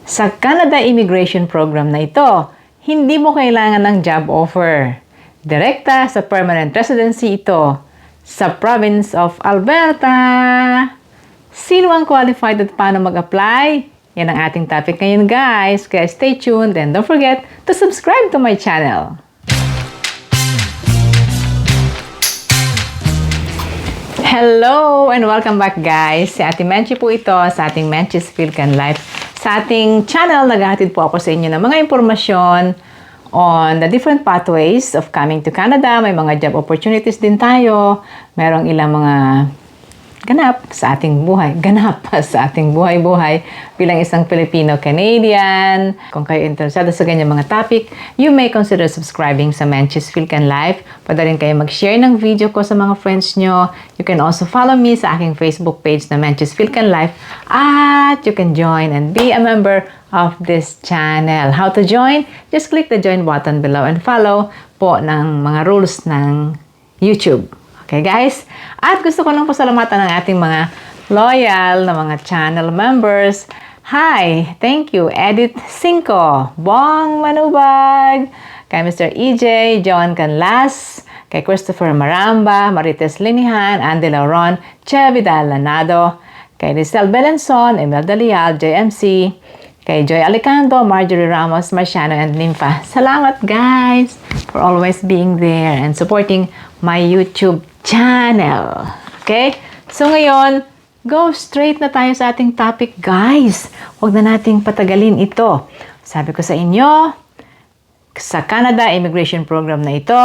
Sa Canada Immigration Program na ito, hindi mo kailangan ng job offer. Direkta sa permanent residency ito sa province of Alberta. Sino ang qualified at paano mag-apply? Yan ang ating topic ngayon, guys. Kaya stay tuned and don't forget to subscribe to my channel. Hello and welcome back, guys. Si Ate Menchi po ito sa ating Menchi's Philcan Life. Sa ating channel, naghahatid po ako sa inyo ng mga impormasyon on the different pathways of coming to Canada. May mga job opportunities din tayo. Merong ilang mga ganap sa ating buhay bilang isang Filipino-Canadian. Kung kayo interesado sa ganyan mga topic, you may consider subscribing sa Menchi's Philcan Life. Pwede rin kayo mag-share ng video ko sa mga friends nyo. You can also follow me sa aking Facebook page na Menchi's Philcan Life. At you can join and be a member of this channel. How to join? Just click the join button below and follow po ng mga rules ng YouTube. Okay, guys? At gusto ko lang pasalamatan ng ating mga loyal na mga channel members. Hi! Thank you, Edith Cinco, Bong Manubag, kay Mr. EJ, John Canlas, kay Christopher Maramba, Marites Linihan, Andy Lauron, Che Vidal Lanado, kay Rizal Belenson, Imelda Lial, JMC, kay Joy Alicanto, Marjorie Ramos, Marciano, and Nympha. Salamat, guys, for always being there and supporting my YouTube channel. Okay? So ngayon, go straight na tayo sa ating topic, guys. Huwag na nating patagalin ito. Sabi ko sa inyo, sa Canada Immigration Program na ito,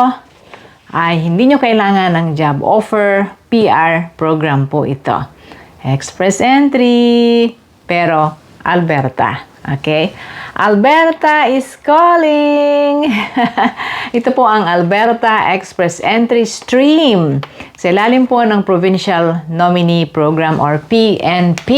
ay hindi nyo kailangan ng job offer, PR program po ito. Express entry, pero Alberta. Okay? Alberta is calling! Ito po ang Alberta Express Entry Stream. Sa ilalim po ng Provincial Nominee Program or PNP.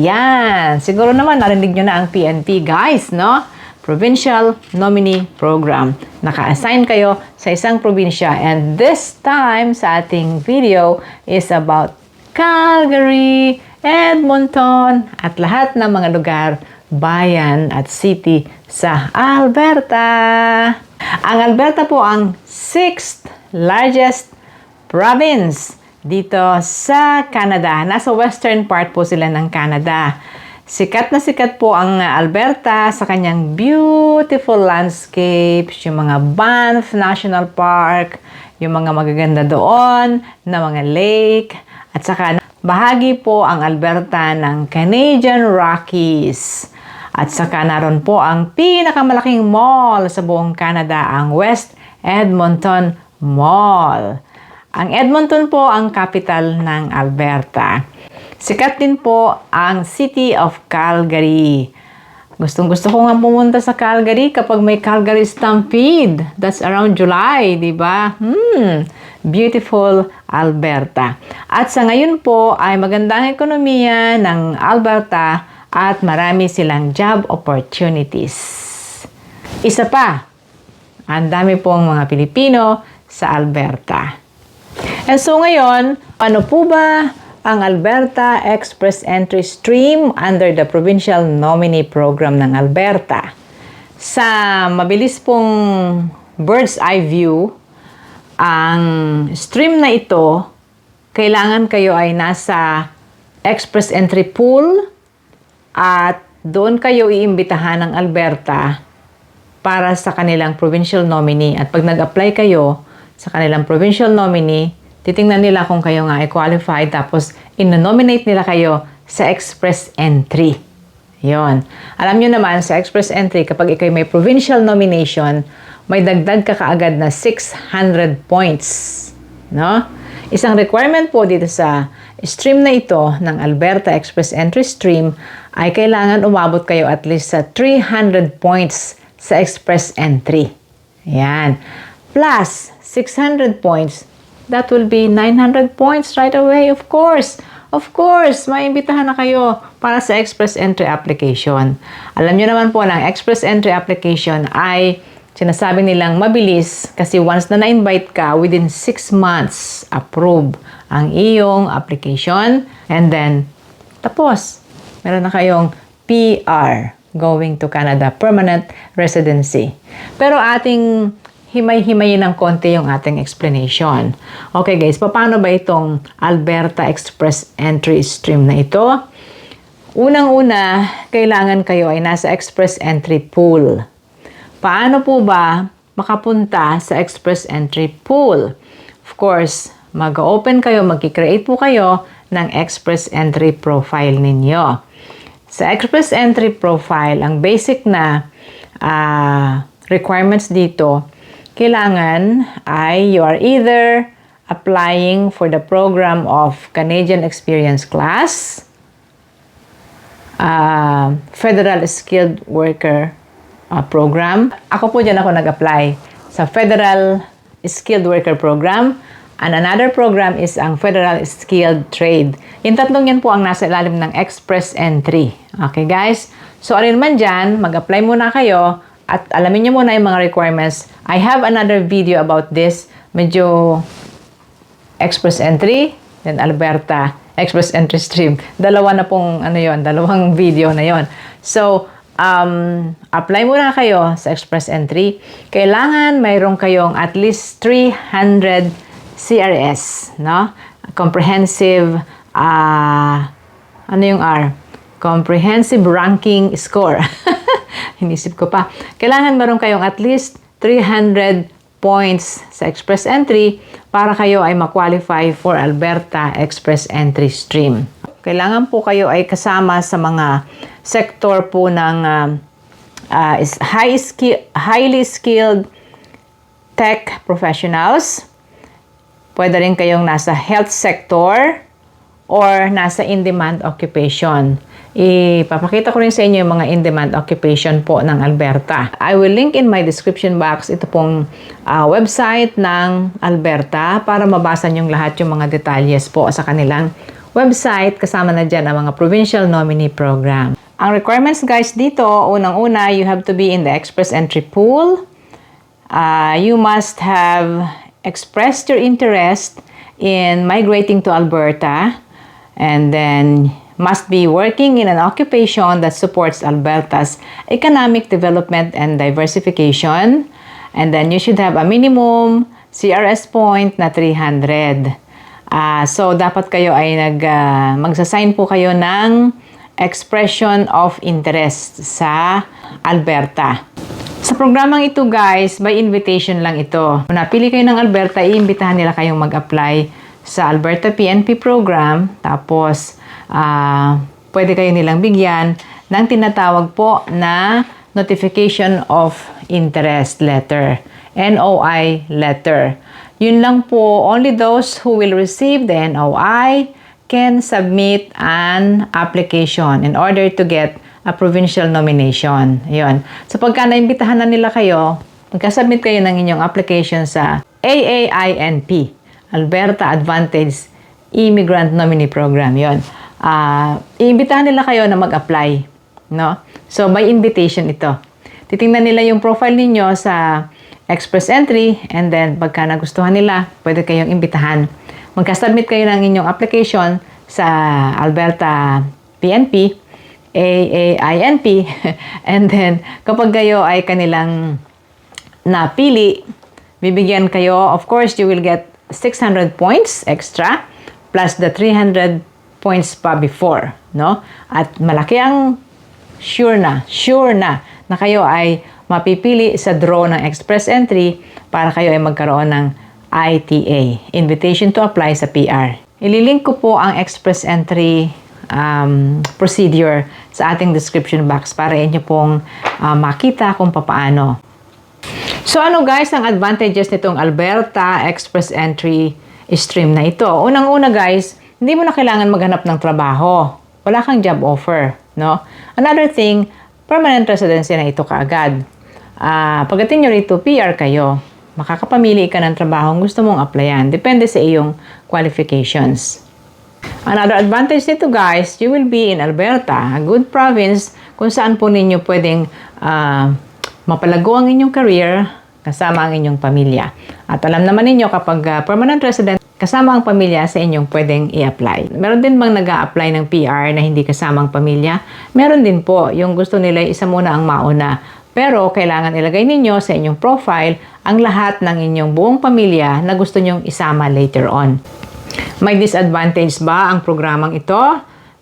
Yan. Siguro naman narinig nyo na ang PNP, guys, no? Provincial Nominee Program. Naka-assign kayo sa isang probinsya. And this time sa ating video is about Calgary, Edmonton, at lahat ng mga lugar, bayan at city sa Alberta. Ang Alberta po ang 6th largest province dito sa Canada. Nasa western part po sila ng Canada. Sikat na sikat po ang Alberta sa kanyang beautiful landscapes, yung mga Banff National Park, yung mga magaganda doon na mga lake, at saka bahagi po ang Alberta ng Canadian Rockies. At saka naroon po ang pinakamalaking mall sa buong Canada, ang West Edmonton Mall. Ang Edmonton po ang capital ng Alberta. Sikat din po ang City of Calgary. Gustong-gusto ko nga pumunta sa Calgary kapag may Calgary Stampede. That's around July, di ba? Beautiful Alberta. At sa ngayon po ay magandang ekonomiya ng Alberta at marami silang job opportunities. Isa pa, ang dami pong mga Pilipino sa Alberta. And so ngayon, ano po ba ang Alberta Express Entry Stream under the Provincial Nominee Program ng Alberta? Sa mabilis pong bird's eye view, ang stream na ito, kailangan kayo ay nasa express entry pool at doon kayo iimbitahan ng Alberta para sa kanilang provincial nominee. At pag nag-apply kayo sa kanilang provincial nominee, titingnan nila kung kayo nga ay qualified, tapos in-nominate nila kayo sa express entry. Yon. Alam nyo naman, sa express entry, kapag ikaw may provincial nomination, may dagdag ka kaagad na 600 points. No? Isang requirement po dito sa stream na ito ng Alberta Express Entry Stream ay kailangan umabot kayo at least sa 300 points sa express entry. Yan. Plus 600 points, that will be 900 points right away, of course. Of course, maimbitahan na kayo para sa express entry application. Alam nyo naman po na ang express entry application ay sinasabi nilang mabilis kasi once na na-invite ka, within 6 months, approve ang iyong application. And then, tapos, meron na kayong PR. going to Canada, permanent residency. Pero ating himay-himayin ng konti yung ating explanation. Okay guys, paano ba itong Alberta Express Entry Stream na ito? Unang-una, kailangan kayo ay nasa Express Entry Pool. Paano po ba makapunta sa Express Entry Pool? Of course, mag-open kayo, mag-create po kayo ng Express Entry Profile ninyo. Sa Express Entry Profile, ang basic na requirements dito, kailangan ay you are either applying for the program of Canadian Experience Class, Federal Skilled Worker Program. Ako po dyan ako nag-apply sa Federal Skilled Worker Program, and another program is ang Federal Skilled Trade. Yung tatlong yan po ang nasa ilalim ng Express Entry. Okay guys? So alin man dyan, mag-apply muna kayo at alamin nyo muna yung mga requirements. I have another video about this. Medyo Express Entry, then Alberta Express Entry Stream. Dalawa na pong dalawang video na yon. So, apply muna kayo sa Express Entry. Kailangan mayroon kayong at least 300 CRS, no? Comprehensive, Comprehensive Ranking Score. Hinisip ko pa. Kailangan meron kayong at least 300 points sa Express Entry para kayo ay ma-qualify for Alberta Express Entry Stream. Kailangan po kayo ay kasama sa mga sector po ng highly skilled tech professionals. Pwede rin kayong nasa health sector or nasa in-demand occupation. Ipapakita ko rin sa inyo yung mga in-demand occupation po ng Alberta. I will link in my description box ito pong website ng Alberta para mabasa nyo lahat yung mga detalyes po sa kanilang website. Kasama na dyan ang mga Provincial Nominee Program. Ang requirements guys dito, unang-una, you have to be in the Express Entry Pool. You must have expressed your interest in migrating to Alberta, and then must be working in an occupation that supports Alberta's economic development and diversification. And then you should have a minimum CRS point na 300. So, dapat kayo ay magsasign po kayo ng expression of interest sa Alberta. Sa programang ito guys, by invitation lang ito. Kung napili kayo ng Alberta, iimbitahan nila kayong mag-apply sa Alberta PNP program. Tapos, pwede kayo nilang bigyan ng tinatawag po na Notification of Interest Letter, NOI letter. Yun lang po, only those who will receive the NOI can submit an application in order to get a provincial nomination. Yun. So pagka naimbitahan na nila kayo, magka-submit kayo ng inyong application sa AAINP, Alberta Advantage Immigrant Nominee Program. Yun. Iimbitahan nila kayo na mag-apply. No? So, by invitation ito. Titingnan nila yung profile ninyo sa Express Entry, and then pagka nagustuhan nila, pwede kayong imbitahan. Magka-submit kayo ng inyong application sa Alberta PNP, AAINP, and then kapag kayo ay kanilang napili, bibigyan kayo, of course, you will get 600 points extra, plus the 300 points pa before, no? At malaki ang sure na kayo ay mapipili sa draw ng Express Entry para kayo ay magkaroon ng ITA, Invitation to Apply sa PR. Ililink ko po ang Express Entry procedure sa ating description box para inyo pong makita kung paano. So ano guys ang advantages nitong Alberta Express Entry stream na ito? Unang-una guys, hindi mo na kailangan maghanap ng trabaho. Wala kang job offer, no? Another thing, permanent residency na ito kaagad. Pagdating nyo rito, PR kayo. Makakapamili ka ng trabaho gusto mong applyan. Depende sa iyong qualifications. Another advantage nito guys, you will be in Alberta, a good province kung saan po ninyo pwedeng mapalago ang inyong career kasama ang inyong pamilya. At alam naman ninyo kapag permanent resident, kasama ang pamilya sa inyong pwedeng i-apply. Meron din bang nag-a-apply ng PR na hindi kasama ang pamilya? Meron din po. Yung gusto nila isa muna ang mauna. Pero kailangan ilagay ninyo sa inyong profile ang lahat ng inyong buong pamilya na gusto nyong isama later on. May disadvantage ba ang programang ito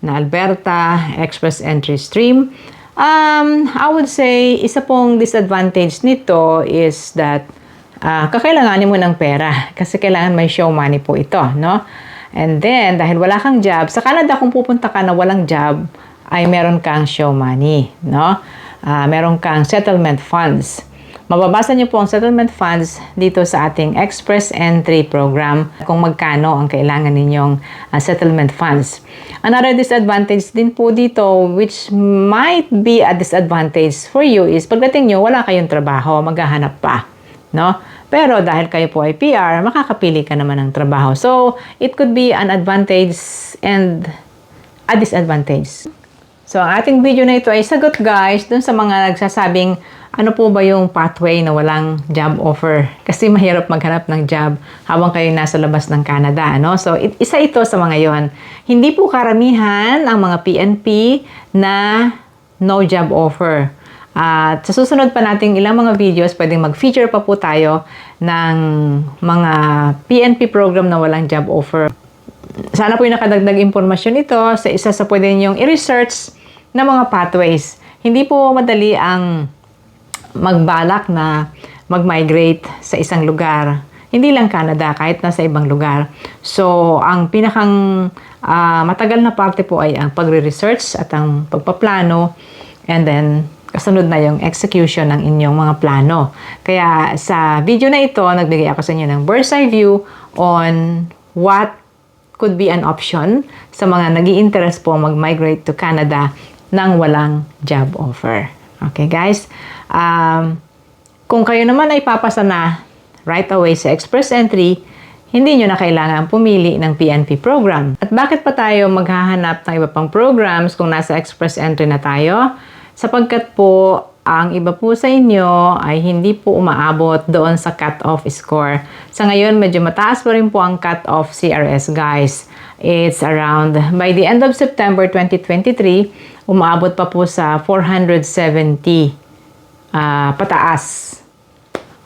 na Alberta Express Entry Stream? I would say, isa pong disadvantage nito is that kakailanganin mo ng pera kasi kailangan may show money po ito, no? And then, dahil wala kang job, sa Canada kung pupunta ka na walang job, ay meron kang show money, no? Meron kang settlement funds. Mababasa niyo po ang settlement funds dito sa ating Express Entry Program kung magkano ang kailangan ninyong settlement funds. Another disadvantage din po dito which might be a disadvantage for you is pagdating nyo, wala kayong trabaho, maghahanap pa, no? Pero dahil kayo po ay PR, makakapili ka naman ng trabaho. So, it could be an advantage and a disadvantage. So, ang ating video na ito ay sagot guys dun sa mga nagsasabing ano po ba yung pathway na walang job offer? Kasi mahirap maghanap ng job habang kayo nasa labas ng Canada, no? So, isa ito sa mga yon. Hindi po karamihan ang mga PNP na no job offer. At sa susunod pa nating ilang mga videos, pwedeng mag-feature pa po tayo ng mga PNP program na walang job offer. Sana po yung nakadagdag impormasyon ito sa isa sa pwede ninyong i-research na mga pathways. Hindi po madali ang magbalak na mag-migrate sa isang lugar. Hindi lang Canada, kahit nasa ibang lugar. So, ang pinakang matagal na parte po ay ang pagre-research at ang pagpaplano, and then kasunod na yung execution ng inyong mga plano. Kaya sa video na ito, nagbigay ako sa inyo ng bird's eye view on what could be an option sa mga nag-i-interest po mag-migrate to Canada nang walang job offer. Okay guys? Kung kayo naman ay papasa na right away sa Express Entry, hindi nyo na kailangan pumili ng PNP program. At bakit pa tayo maghahanap ng iba pang programs kung nasa Express Entry na tayo? Sapagkat po, ang iba po sa inyo ay hindi po umaabot doon sa cut-off score. Sa ngayon, medyo mataas pa rin po ang cut-off CRS, guys. It's around, by the end of September 2023, umaabot pa po sa 470 pataas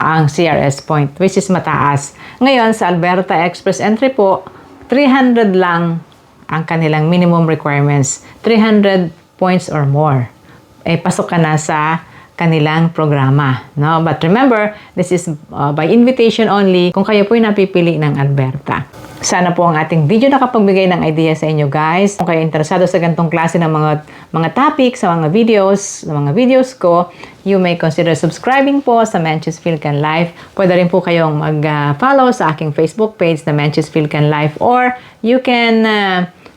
ang CRS point, which is mataas. Ngayon, sa Alberta Express Entry po, 300 lang ang kanilang minimum requirements. 300 points or more. Pasok ka na sa kanilang programa, no? But remember, this is by invitation only kung kayo po yung napipili ng Alberta. Sana po ang ating video nakapagbigay ng idea sa inyo, guys. Kung kayo interesado sa ganitong klase ng mga topics, sa mga videos ko, you may consider subscribing po sa Menchie's Philcan Life. Pwede rin po kayong mag-follow sa aking Facebook page na Menchie's Philcan Life, or you can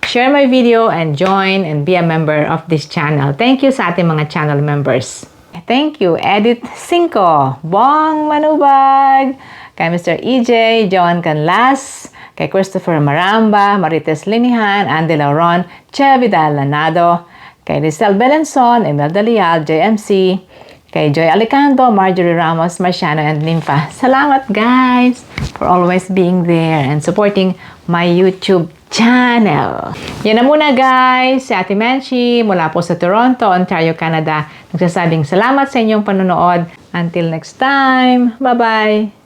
share my video and join and be a member of this channel. Thank you sa ating mga channel members. Thank you, Edith Cinco, Bong Manubag, kay Mr. EJ, John Canlas, kay Christopher Maramba, Marites Linihan, Andy Lauron, Che Vidal Lanado, kay Rizal Belenson, Imelda Leal, JMC, kay Joy Alicando, Marjorie Ramos, Marciano, and Nympha. Salamat guys for always being there and supporting my YouTube channel. Yan na muna guys, si Ate Menchie mula po sa Toronto, Ontario, Canada. Nagsasabing salamat sa inyong panonood. Until next time, bye-bye!